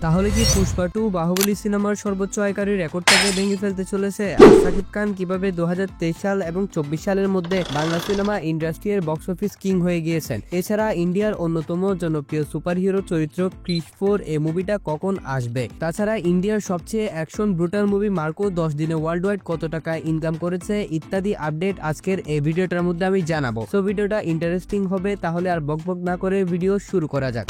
তাহলে কি পুষ্পা 2 বাহুবলী সিনেমার সর্বোচ্চ আয়কারী রেকর্ডটাকে ভেঙে ফেলতে চলেছে? শাকিব খান কিভাবে 2023 সাল এবং 24 সালের মধ্যে বাংলা সিনেমা ইন্ডাস্ট্রির বক্স অফিস কিং হয়ে গিয়েছেন। এছাড়া ইন্ডিয়ার অন্যতম জনপ্রিয় সুপারহিরো চরিত্র ক্রিশ 4 এই মুভিটা কখন আসবে? তাছাড়া ইন্ডিয়ার সবচেয়ে অ্যাকশন ব্রুটাল মুভি মার্কো 10 দিনে ওয়ার্ল্ড ওয়াইড কত টাকা ইনকাম করেছে ইত্যাদি আপডেট আজকের এই ভিডিওটার মধ্যে আমি জানাবো। সো ভিডিওটা ইন্টারেস্টিং হবে, তাহলে আর বকবক না করে ভিডিও শুরু করা যাক।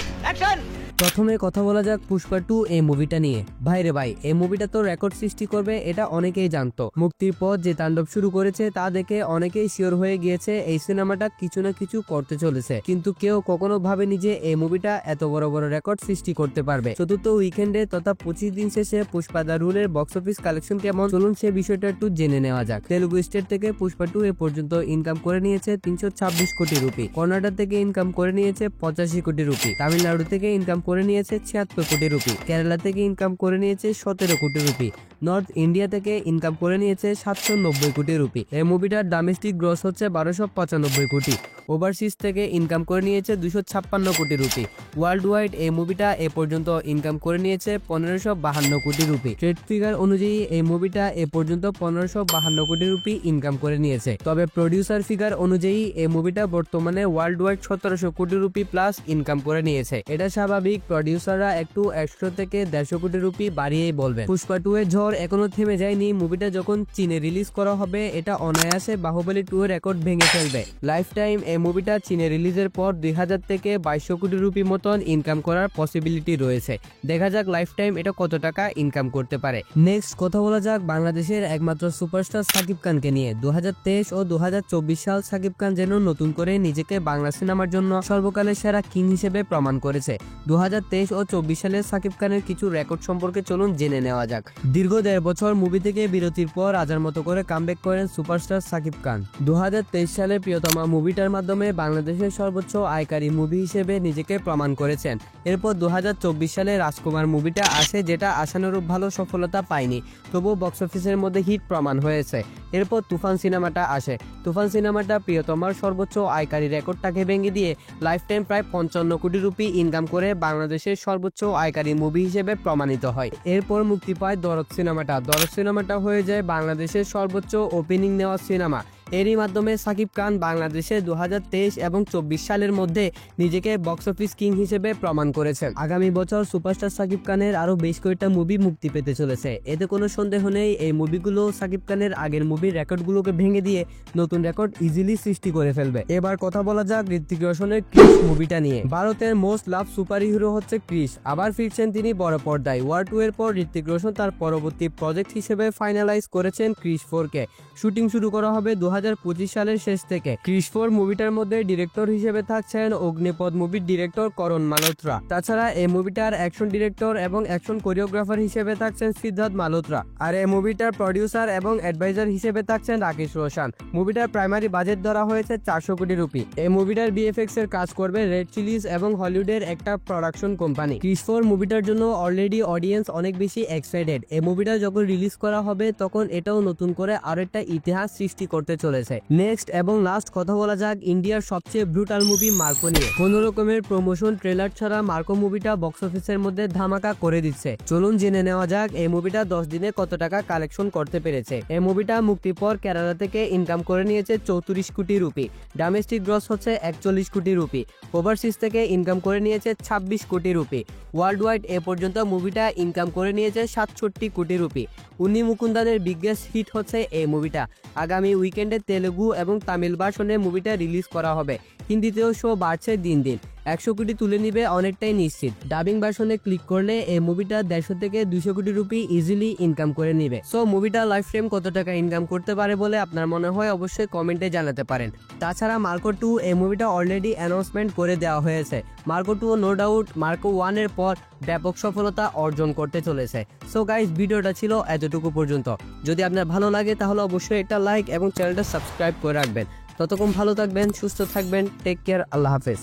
প্রথমে কথা বলা যাক পুষ্পা 2 এই মুভিটা নিয়ে। ভাইরে ভাই, এই মুভিটা তো রেকর্ড সৃষ্টি করবে এটা অনেকেই জানতো। মুক্তির পর যে তাণ্ডব শুরু করেছে তা দেখে অনেকেই শিওর হয়ে গিয়েছে এই সিনেমাটা কিছু না কিছু করতে চলেছে, কিন্তু কেউ কখনো ভাবেনি যে এই মুভিটা এত বড় বড় রেকর্ড সৃষ্টি করতে পারবে। চতুর্থ উইকেন্ডে তথা 25 দিন শেষে পুষ্পা দা রুলের বক্স অফিস কালেকশন কেমন, চলুন সে বিষয়টা একটু জেনে নেওয়া যাক। তেলুগু স্টেট থেকে পুষ্পা 2 এ পর্যন্ত ইনকাম করে নিয়েছে 326 কোটি রুপি, কর্ণাটক থেকে ইনকাম করে নিয়েছে 85 কোটি রুপি, তামিলনাড়ু থেকে ইনকাম করে নিয়েছে 76 কোটি রুপি, কেরালা থেকে ইনকাম করে নিয়েছে 17 কোটি রুপি, নর্থ ইন্ডিয়া থেকে ইনকাম করে নিয়েছে 790 কোটি রুপি। এই মুভিটার ডোমেস্টিক গ্রস হচ্ছে 1295 কোটি, ওভারসিজ থেকে ইনকাম করে নিয়েছে 256 কোটি রুপি। ওয়ার্ল্ড ওয়াইড এই মুভিটা এ পর্যন্ত ইনকাম করে নিয়েছে 1552 কোটি রুপি। ট্রেড ফিগার অনুযায়ী এই মুভিটা এ পর্যন্ত 1552 কোটি রুপি ইনকাম করে নিয়েছে। তবে প্রডিউসার ফিগার অনুযায়ী এই মুভিটা বর্তমানে ওয়ার্ল্ড ওয়াইড 1700 কোটি রুপি প্লাস ইনকাম করে নিয়েছে। এটা স্বাভাবিক, প্রডিউসাররা একটু 100 থেকে 150 কোটি রুপি বাড়িয়েই বলবে। পুষ্পা 2 এর ঝড় এখনো থেমে যায়নি। মুভিটা যখন চীনে রিলিজ করা হবে এটা অনায়াসে বাহুবলী 2 এর রেকর্ড ভেঙে ফেলবে। লাইফ টাইম এই মুভিটা চীনে রিলিজের পর 2000 থেকে 2200 কোটি রুপি মতন ইনকাম করার পসিবিলিটি রয়েছে। দেখা যাক লাইফ টাইম এটা কত টাকা ইনকাম করতে পারে। নেক্সট কথা বলা যাক বাংলাদেশের একমাত্র সুপারস্টার শাকিব খানকে নিয়ে। 2023 ও 2024 সাল শাকিব খান যেন নতুন করে নিজেকে বাংলা সিনেমার জন্য সর্বকালের সেরা কিং হিসেবে প্রমাণ করেছে। 2023 ও 24 সালে শাকিব খানের কিছু রেকর্ড সম্পর্কে চলুন জেনে নেওয়া যাক। দীর্ঘ 1.5 বছর মুভি থেকে বিরতির পর রাজার মতো করে কামব্যাক করেন সুপারস্টার শাকিব খান। 2023 সালে প্রিয়তমা মুভিটার মাধ্যমে বাংলাদেশের সর্বোচ্চ আয়কারী মুভি হিসেবে নিজেকে প্রমাণ করেছেন। এরপর 2024 সালে রাজকুমার মুভিটা আসে, যেটা আশানুরূপ ভালো সফলতা পায়নি, তবুও বক্স অফিসের মধ্যে হিট প্রমাণ হয়েছে। এরপর তুফান সিনেমাটা আসে। তুফান সিনেমাটা প্রিয়তমার সর্বোচ্চ আয়কারী রেকর্ডটাকে ভেঙে দিয়ে লাইফ টাইম প্রায় 55 কোটি রুপি ইনকাম করে বাংলাদেশের সর্বোচ্চ আয়কারী মুভি হিসেবে প্রমাণিত হয়। এরপর মুক্তি পায় দরদ সিনেমাটা। দরদ সিনেমাটা হয়ে যায় বাংলাদেশের সর্বোচ্চ ওপেনিং নেওয়া সিনেমা। এরই মাধ্যমে শাকিব খান বাংলাদেশে 2023 এবং 24 সালের মধ্যে নিজেকে বক্স অফিস কিং হিসেবে প্রমাণ করেছেন। আগামী বছর সুপারস্টার শাকিব খানের আরো বেশ কয়েকটা মুভি মুক্তি পেতে চলেছে। এতে কোনো সন্দেহ নেই এই মুভিগুলো শাকিব খানের আগের মুভির রেকর্ডগুলোকে ভেঙে দিয়ে নতুন রেকর্ড ইজিলি সৃষ্টি করে ফেলবে। এবার কথা বলা যাক ঋত্বিক রোশনের ক্রিশ মুভিটা নিয়ে। ভারতের মোস্ট লাভ সুপার হিরো হচ্ছে ক্রিশ। আবার ফিরছেন তিনি বড় পর্দায়। ওয়ার 2 এর পর ঋত্বিক রোশন তার পরবর্তী প্রজেক্ট হিসেবে ফাইনালাইজ করেছেন ক্রিশ 4 কে। শুটিং শুরু করা হবে 2025 সালের শেষ থেকে। ক্রিশ 4 মুভিটার মধ্যে ডিরেক্টর হিসেবে থাকছেন অগ্নিপথ মুভির ডিরেক্টর করণ মালহোত্রা। তাছাড়া এই মুভিটার অ্যাকশন ডিরেক্টর এবং অ্যাকশন কোরিওগ্রাফার হিসেবে থাকছেন সিদ্ধার্থ মালহোত্রা। আর এই মুভিটার প্রডিউসার এবং অ্যাডভাইজার হিসেবে থাকছেন রাকেশ রোশন। মুভিটার প্রাইমারি বাজেট ধরা হয়েছে 400 কোটি রুপি। এই মুভিটার বিএফএক্স এর কাজ করবে রেড চিলিজ এবং হলিউডের একটা প্রোডাকশন কোম্পানি। ক্রিশ 4 মুভিটার জন্য অলরেডি অডিয়েন্স অনেক বেশি এক্সাইটেড। এই মুভিটা যখন রিলিজ করা হবে তখন এটাও নতুন করে আরো একটা ইতিহাস সৃষ্টি করতে চলেছে। নেক্সট এবং লাস্ট কথা বলা যাক ইন্ডিয়ার সবচেয়ে ব্রুটাল মুভি মার্কো নিয়ে। কোন রকমের প্রমোশন ট্রেলার ছাড়া মার্কো মুভিটা বক্স অফিসের মধ্যে ধামাকা করে দিচ্ছে। চলুন জেনে নেওয়া যাক এই মুভিটা 10 দিনে কত টাকা কালেকশন করতে পেরেছে। এই মুভিটা মুক্তির পর কেরালা থেকে ইনকাম করে নিয়েছে 34 কোটি রুপি, ডোমেস্টিক গ্রস হচ্ছে 41 কোটি রুপি, ওভারসিজ থেকে ইনকাম করে নিয়েছে 26 কোটি রুপি। ওয়ার্ল্ড ওয়াইড এ পর্যন্ত মুভিটা ইনকাম করে নিয়েছে 67 কোটি রুপি। উন্নি মুকুন্দানের বিগেস্ট হিট হচ্ছে এই মুভিটা। আগামী উইকেন্ডে তেলুগু এবং তামিল ভার্সনে মুভিটা রিলিজ করা হবে। হিন্দিতেও শো বাড়ছে দিন দিন, 100 কোটি তুলে নিবে অনেকটাই নিশ্চিত। ডাবিং ভার্সনে ক্লিক করলে এই মুভিটা 150 থেকে 200 কোটি রুপি ইজিলি ইনকাম করে নিবে। সো মুভিটা লাইফ টাইম কত টাকা ইনকাম করতে পারে বলে আপনার মনে হয় অবশ্যই কমেন্টে জানাতে পারেন। তাছাড়া মার্কো 2 এই মুভিটা অলরেডি অ্যানাউন্সমেন্ট করে দেওয়া হয়েছে। মার্কো 2 নো ডাউট মার্কো 1 এর পর ব্যাপক সফলতা অর্জন করতে চলেছে। সো গাইস, ভিডিওটা ছিল এতটুকু পর্যন্ত। যদি আপনার ভালো লাগে তাহলে অবশ্যই একটা লাইক এবং চ্যানেলটা সাবস্ক্রাইব করে রাখবেন। ততক্ষণ ভালো থাকবেন, সুস্থ থাকবেন, টেক কেয়ার, আল্লাহ হাফেজ।